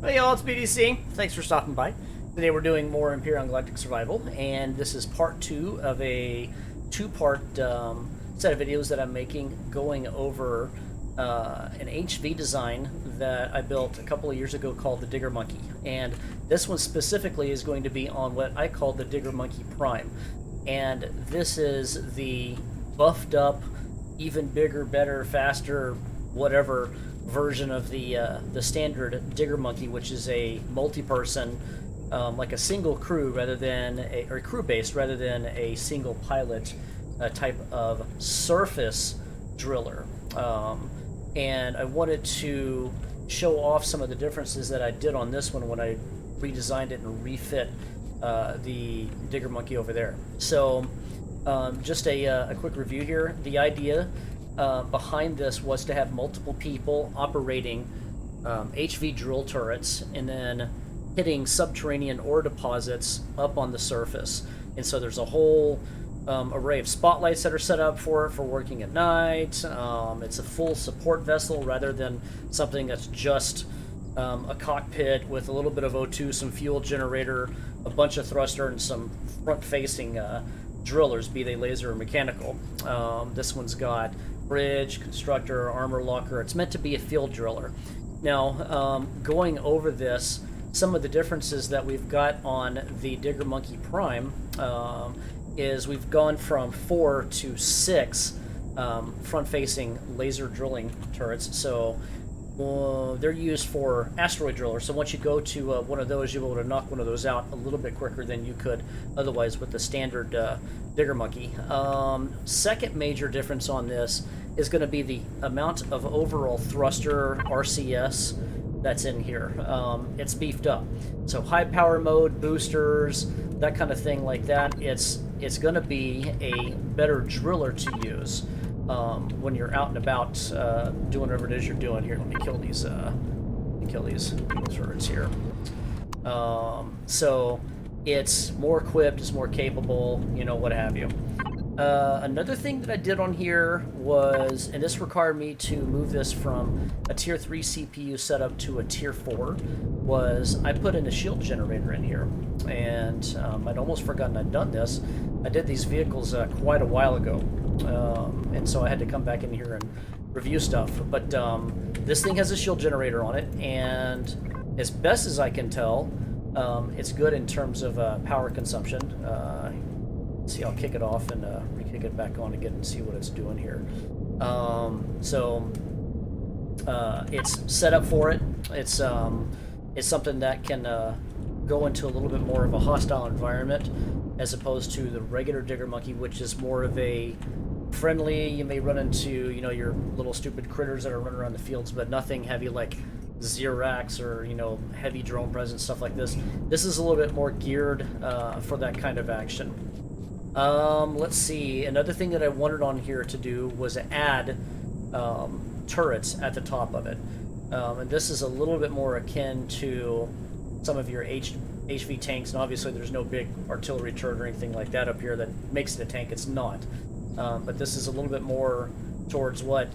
Hey y'all, it's BDC. Thanks for stopping by. Today we're doing more Empyrion Galactic Survival, and this is part 2 of a two-part set of videos that I'm making going over an HV design that I built a couple of years ago called the Digger Monkey. And this one specifically is going to be on what I call the Digger Monkey Prime. And this is the buffed up, even bigger, better, faster, whatever version of the standard Digger Monkey, which is a multi-person, like a single crew rather than or crew-based rather than a single pilot type of surface driller. And I wanted to show off some of the differences that I did on this one when I redesigned it and refit the Digger Monkey over there. So just a quick review here. The idea behind this was to have multiple people operating HV drill turrets and then hitting subterranean ore deposits up on the surface. And so there's a whole array of spotlights that are set up for it for working at night. It's a full support vessel rather than something that's just a cockpit with a little bit of O2, some fuel generator, a bunch of thruster, and some front-facing drillers, be they laser or mechanical. This one's got bridge, constructor, armor locker. It's meant to be a field driller. Now, going over this, some of the differences that we've got on the Digger Monkey Prime is we've gone from 4 to 6 front-facing laser drilling turrets. So they're used for asteroid drillers. So once you go to one of those, you'll be able to knock one of those out a little bit quicker than you could otherwise with the standard Digger Monkey. Second major difference on this is going to be the amount of overall thruster RCS that's in here. It's beefed up. So high power mode, boosters, that kind of thing like that. It's going to be a better driller to use when you're out and about doing whatever it is you're doing. Here, let me kill these turrets here. So it's more equipped, it's more capable, you know, what have you. Another thing that I did on here was, and this required me to move this from a tier 3 CPU setup to a tier 4, was I put in a shield generator in here. And I'd almost forgotten I'd done this. I did these vehicles quite a while ago. And so I had to come back in here and review stuff. But this thing has a shield generator on it, and as best as I can tell, it's good in terms of power consumption. See, I'll kick it off and re-kick it back on again and see what it's doing here. It's set up for it. It's something that can go into a little bit more of a hostile environment as opposed to the regular Digger Monkey, which is more of a friendly. You may run into, you know, your little stupid critters that are running around the fields, but nothing heavy like Xerax or, you know, heavy drone presence, stuff like this. This is a little bit more geared for that kind of action. Let's see. Another thing that I wanted on here to do was add turrets at the top of it. And this is a little bit more akin to some of your HV tanks, and obviously there's no big artillery turret or anything like that up here that makes it a tank. It's not. But this is a little bit more towards what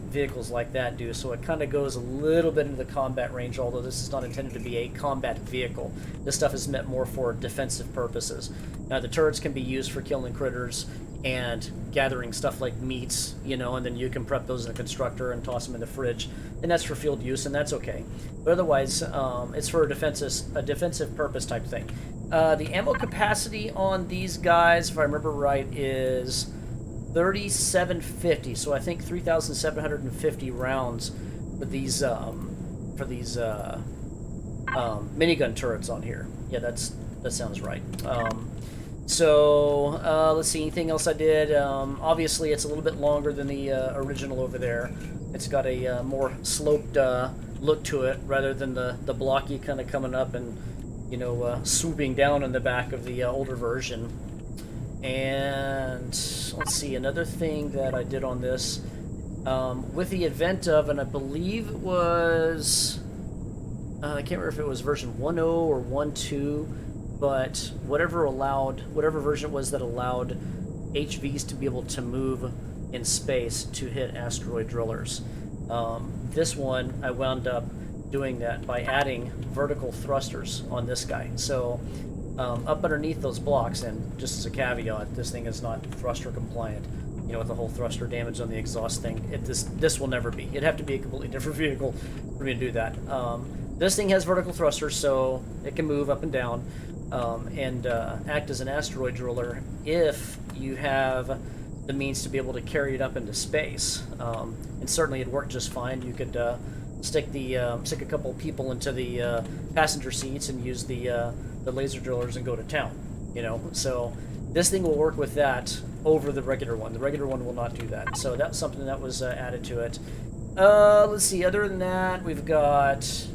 vehicles like that do, so it kind of goes a little bit into the combat range, although this is not intended to be a combat vehicle. This stuff is meant more for defensive purposes. Now, the turrets can be used for killing critters and gathering stuff like meats, you know, and then you can prep those in a constructor and toss them in the fridge, and that's for field use, and that's okay. But otherwise, it's for a defensive purpose type thing. The ammo capacity on these guys, if I remember right, is 3,750, so I think 3,750 rounds for these minigun turrets on here. Yeah, that sounds right. Let's see, anything else I did? Obviously, it's a little bit longer than the original over there. It's got a more sloped look to it rather than the blocky kind of coming up and, you know, swooping down in the back of the older version. And let's see, another thing that I did on this, with the advent of, and I believe it was, I can't remember if it was version 1.0 or 1.2, but whatever version it was that allowed HVs to be able to move in space to hit asteroid drillers. This one, I wound up doing that by adding vertical thrusters on this guy. So up underneath those blocks, and just as a caveat, this thing is not thruster compliant. You know, with the whole thruster damage on the exhaust thing, this will never be. It'd have to be a completely different vehicle for me to do that. This thing has vertical thrusters, so it can move up and down and act as an asteroid driller if you have the means to be able to carry it up into space. And certainly it'd work just fine. You could stick a couple people into the passenger seats and use the laser drillers and go to town. You know, so this thing will work with that over the regular one. The regular one will not do that. So that's something that was added to it. Let's see. Other than that, we've got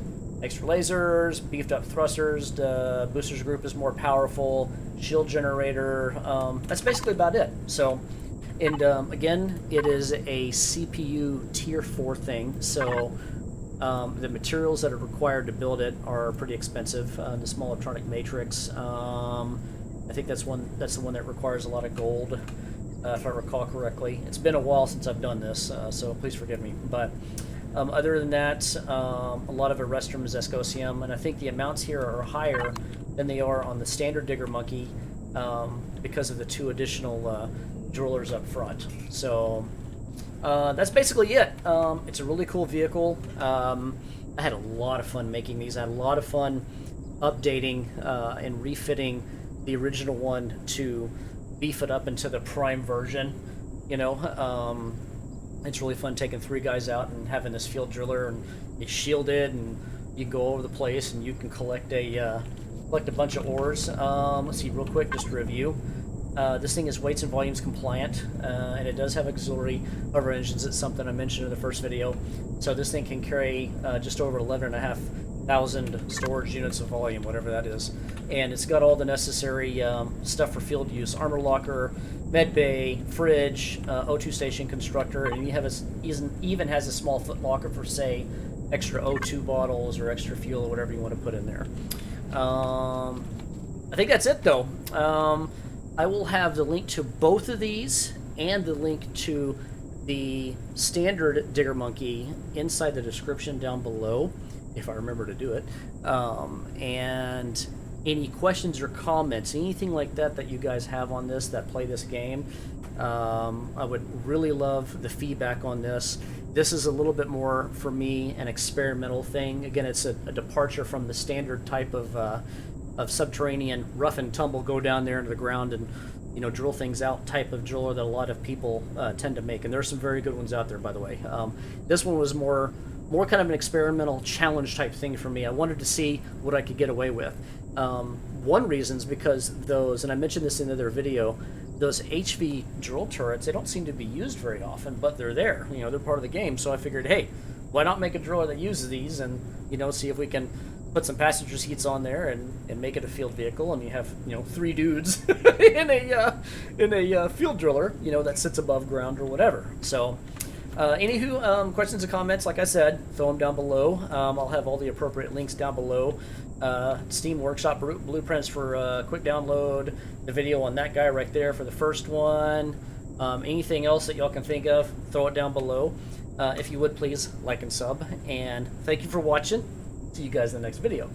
extra lasers, beefed up thrusters. The boosters group is more powerful. Shield generator. That's basically about it. So. And again, it is a CPU tier 4 thing, so the materials that are required to build it are pretty expensive. The small electronic matrix, I think that's the one that requires a lot of gold, if I recall correctly. It's been a while since I've done this, so please forgive me. But other than that, a lot of Arrestrum is Escosium, and I think the amounts here are higher than they are on the standard Digger Monkey because of the 2 additional drillers up front. So that's basically it. It's a really cool vehicle. I had a lot of fun making these. I had a lot of fun updating and refitting the original one to beef it up into the prime version. You know, it's really fun taking 3 guys out and having this field driller, and it's shielded, and you can go over the place and you can collect a bunch of ores. Let's see real quick, just to review. This thing is weights and volumes compliant, and it does have auxiliary hover engines. It's something I mentioned in the first video. So this thing can carry just over 11,500 storage units of volume, whatever that is. And it's got all the necessary stuff for field use: armor locker, med bay, fridge, O2 station constructor, and even has a small foot locker for, say, extra O2 bottles or extra fuel or whatever you want to put in there. I think that's it, though. I will have the link to both of these and the link to the standard Digger Monkey inside the description down below, if I remember to do it. And any questions or comments, anything like that you guys have on this that play this game, I would really love the feedback on this. This is a little bit more, for me, an experimental thing. Again, it's a departure from the standard type of subterranean rough and tumble, go down there into the ground and, you know, drill things out type of driller that a lot of people tend to make. And there's some very good ones out there, by the way. This one was more kind of an experimental challenge type thing for me. I wanted to see what I could get away with. One reason is because those, and I mentioned this in another video, those HV drill turrets, they don't seem to be used very often, but they're there. You know, they're part of the game. So I figured, hey, why not make a driller that uses these, and, you know, see if we can put some passenger seats on there and make it a field vehicle, and you have, you know, 3 dudes in a field driller, you know, that sits above ground or whatever. So anywho, questions and comments, like I said, throw them down below. I'll have all the appropriate links down below. Steam Workshop blueprints for quick download, the video on that guy right there for the first one. Anything else that y'all can think of, throw it down below. If you would, please like and sub, and thank you for watching. See you guys in the next video.